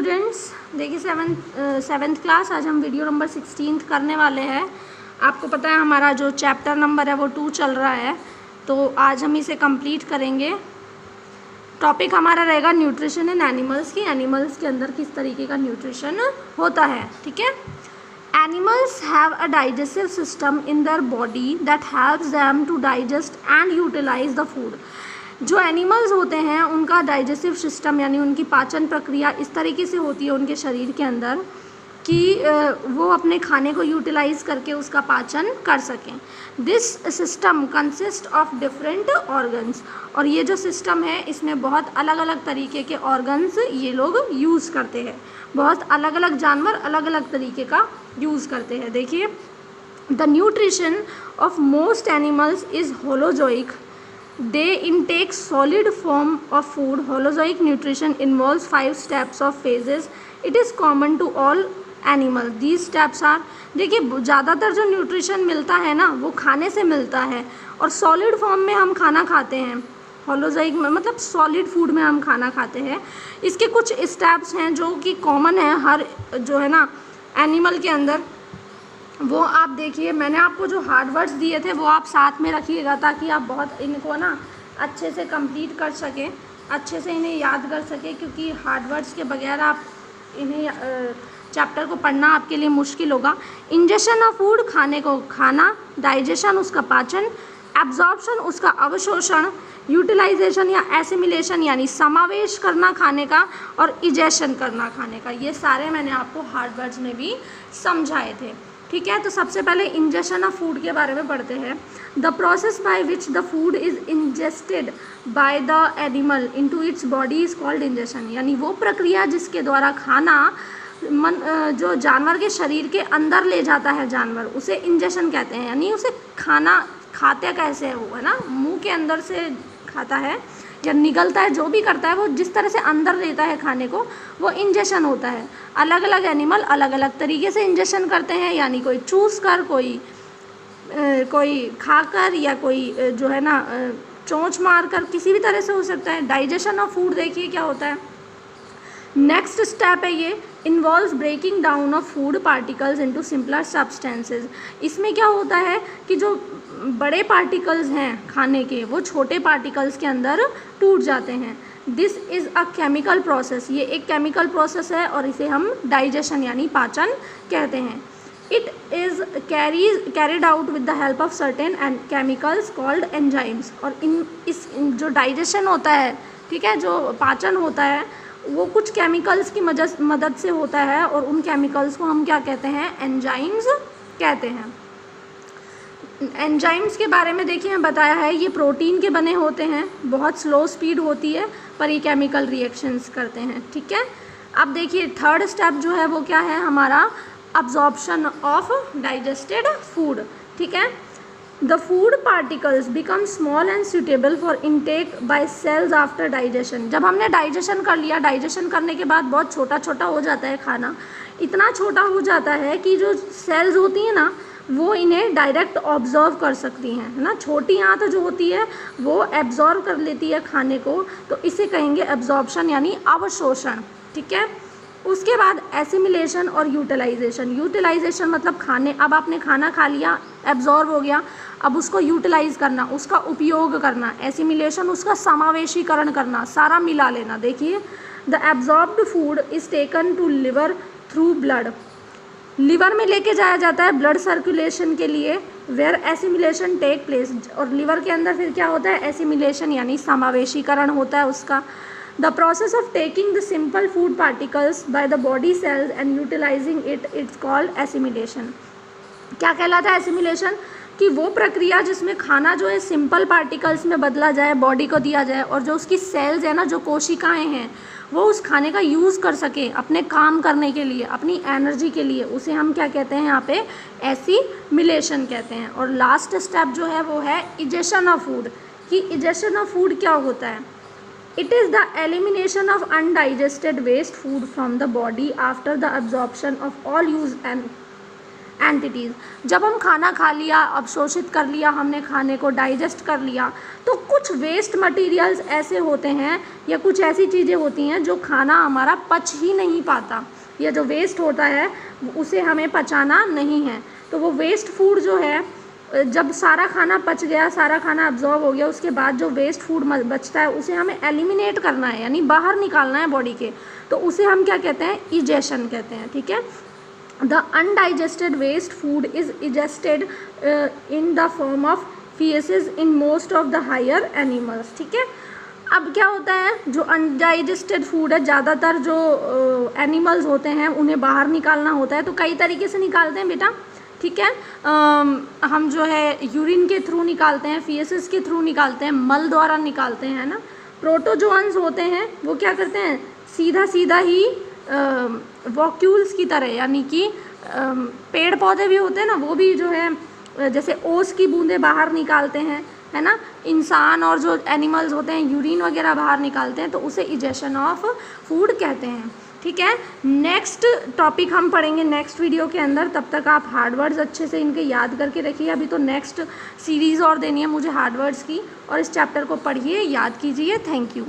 Students, देखिए seventh class आज हम वीडियो नंबर 16 करने वाले हैं। आपको पता है हमारा जो चैप्टर नंबर है वो 2 चल रहा है, तो आज हम इसे कंप्लीट करेंगे। टॉपिक हमारा रहेगा न्यूट्रिशन इन एनिमल्स की, एनिमल्स के अंदर किस तरीके का न्यूट्रिशन होता है। ठीक है। Animals have a digestive system in their body that helps them to digest and utilise the food. जो एनिमल्स होते हैं उनका डाइजेस्टिव सिस्टम यानी उनकी पाचन प्रक्रिया इस तरीके से होती है उनके शरीर के अंदर कि वो अपने खाने को यूटिलाइज करके उसका पाचन कर सकें। This system consist of different organs, और ये जो सिस्टम है इसमें बहुत अलग अलग तरीके के ऑर्गन्स ये लोग यूज़ करते हैं। बहुत अलग अलग जानवर अलग अलग तरीके का यूज़ करते हैं। देखिए, the nutrition of most animals is holozoic. They intake solid form of food. Holozoic nutrition involves 5 steps of phases. It is common to all animals. These steps are, देखिए ज़्यादातर जो न्यूट्रिशन मिलता है ना वो खाने से मिलता है, और सॉलिड फॉर्म में हम खाना खाते हैं। होलोजोइक में मतलब सॉलिड फूड में हम खाना खाते हैं। इसके कुछ स्टेप्स हैं जो कि कॉमन है हर जो है ना एनिमल के अंदर। वो आप देखिए, मैंने आपको जो हार्ड वर्ड्स दिए थे वो आप साथ में रखिएगा ताकि आप बहुत इनको ना अच्छे से कंप्लीट कर सकें, अच्छे से इन्हें याद कर सकें, क्योंकि हार्ड वर्ड्स के बगैर आप इन्हें चैप्टर को पढ़ना आपके लिए मुश्किल होगा। इंजेशन ऑफ फूड, खाने को खाना, डाइजेशन उसका पाचन, एब्जॉर्प्शन उसका अवशोषण, यूटिलाइजेशन या एसिमिलेशन यानी समावेश करना खाने का, और इजेशन करना खाने का। ये सारे मैंने आपको हार्ड वर्ड्स में भी समझाए थे। ठीक है, तो सबसे पहले इंजेशन ऑफ फूड के बारे में पढ़ते हैं। The process by which the food is ingested by the animal into its body is called ingestion. यानी वो प्रक्रिया जिसके द्वारा खाना जो जानवर के शरीर के अंदर ले जाता है जानवर, उसे इंजेशन कहते हैं। यानी उसे खाना खाते कैसे है वो, है ना, मुंह के अंदर से खाता है या निगलता है, जो भी करता है वो जिस तरह से अंदर लेता है खाने को, वो इंजेशन होता है। अलग अलग एनिमल अलग अलग तरीके से इंजेशन करते हैं, यानी कोई चूस कर, कोई खाकर, या कोई जो है ना चोंच मार कर, किसी भी तरह से हो सकता है। डाइजेशन ऑफ फूड देखिए क्या होता है। नेक्स्ट स्टेप है ये involves breaking down of food particles into simpler substances. इसमें क्या होता है कि जो बड़े पार्टिकल्स हैं खाने के वो छोटे पार्टिकल्स के अंदर टूट जाते हैं। This is a chemical process, ये एक केमिकल प्रोसेस है और इसे हम डाइजेशन यानी पाचन कहते हैं। It is carried out with the help of certain and chemicals called enzymes. और जो डाइजेशन होता है, ठीक है, जो पाचन होता है वो कुछ केमिकल्स की मदद से होता है, और उन केमिकल्स को हम क्या कहते हैं, एंजाइम्स कहते हैं। एंजाइम्स के बारे में देखिए मैं बताया है, ये प्रोटीन के बने होते हैं, बहुत स्लो स्पीड होती है पर ये केमिकल रिएक्शंस करते हैं। ठीक है, अब देखिए थर्ड स्टेप जो है वो क्या है हमारा, अब्जॉर्प्शन ऑफ डाइजेस्टेड फूड। ठीक है, the food particles become small and suitable for intake by cells after digestion. जब हमने डाइजेशन कर लिया, डाइजेशन करने के बाद बहुत छोटा छोटा हो जाता है खाना, इतना छोटा हो जाता है कि जो सेल्स होती हैं ना वो इन्हें डायरेक्ट ऑब्जर्व कर सकती हैं, है ना। छोटी आंत जो होती है वो एब्जॉर्व कर लेती है खाने को, तो इसे कहेंगे एब्जॉर्प्शन यानी अवशोषण। ठीक है, उसके बाद एसिमिलेशन और यूटिलाइजेशन। यूटिलाइजेशन मतलब खाने, अब आपने खाना खा लिया, एब्जॉर्व हो गया, अब उसको यूटिलाइज करना, उसका उपयोग करना। एसिमिलेशन उसका समावेशीकरण करना, सारा मिला लेना। देखिए, the absorbed food is taken to liver through blood. Liver में लेके जाया जाता है ब्लड सर्कुलेशन के लिए, वेयर एसिमिलेशन टेक प्लेस। और लिवर के अंदर फिर क्या होता है, एसिमिलेशन यानी समावेशीकरण होता है उसका। The process of taking the simple food particles by the body cells and utilising it's called assimilation. क्या कहलाता है एसिमिलेशन, कि वो प्रक्रिया जिसमें खाना जो है सिंपल पार्टिकल्स में बदला जाए, बॉडी को दिया जाए, और जो उसकी सेल्स है ना, जो कोशिकाएं हैं, वो उस खाने का यूज़ कर सके अपने काम करने के लिए, अपनी एनर्जी के लिए, उसे हम क्या कहते हैं यहाँ पे, एसिमिलेशन कहते हैं। और लास्ट स्टेप जो है वो है इजेशन ऑफ फूड। कि इजेशन ऑफ फूड क्या होता है, it is the elimination of undigested waste food from the body after the absorption of all use and entities. जब हम खाना खा लिया, अवशोषित कर लिया, हमने खाने को डाइजेस्ट कर लिया, तो कुछ वेस्ट मटेरियल्स ऐसे होते हैं या कुछ ऐसी चीज़ें होती हैं जो खाना हमारा पच ही नहीं पाता, या जो वेस्ट होता है उसे हमें पचाना नहीं है। तो वो वेस्ट फूड जो है, जब सारा खाना पच गया, सारा खाना अब्जॉर्ब हो गया, उसके बाद जो वेस्ट फूड बचता है उसे हमें एलिमिनेट करना है, यानी बाहर निकालना है बॉडी के, तो उसे हम क्या कहते हैं, इजेशन कहते हैं। ठीक है, the undigested waste food is egested in the form of faeces in most of the higher animals. ठीक है, अब क्या होता है, जो अनडाइजेस्टेड फूड है, ज़्यादातर जो एनिमल्स होते हैं उन्हें बाहर निकालना होता है, तो कई तरीके से निकालते हैं बेटा। ठीक है, हम जो है यूरिन के थ्रू निकालते हैं, फीसेस के थ्रू निकालते हैं, मल द्वारा निकालते हैं, है ना। प्रोटोजोअन्स होते हैं वो क्या करते हैं, सीधा सीधा ही वॉक्यूल्स की तरह, यानी कि पेड़ पौधे भी होते हैं ना, वो भी जो है जैसे ओस की बूंदें बाहर निकालते हैं, है ना। इंसान और जो एनिमल्स होते हैं यूरिन वगैरह बाहर निकालते हैं, तो उसे इजेशन ऑफ फूड कहते हैं। ठीक है, नेक्स्ट टॉपिक हम पढ़ेंगे नेक्स्ट वीडियो के अंदर। तब तक आप हार्ड वर्ड्स अच्छे से इनके याद करके रखिए। अभी तो नेक्स्ट सीरीज़ और देनी है मुझे हार्ड वर्ड्स की, और इस चैप्टर को पढ़िए, याद कीजिए। Thank you.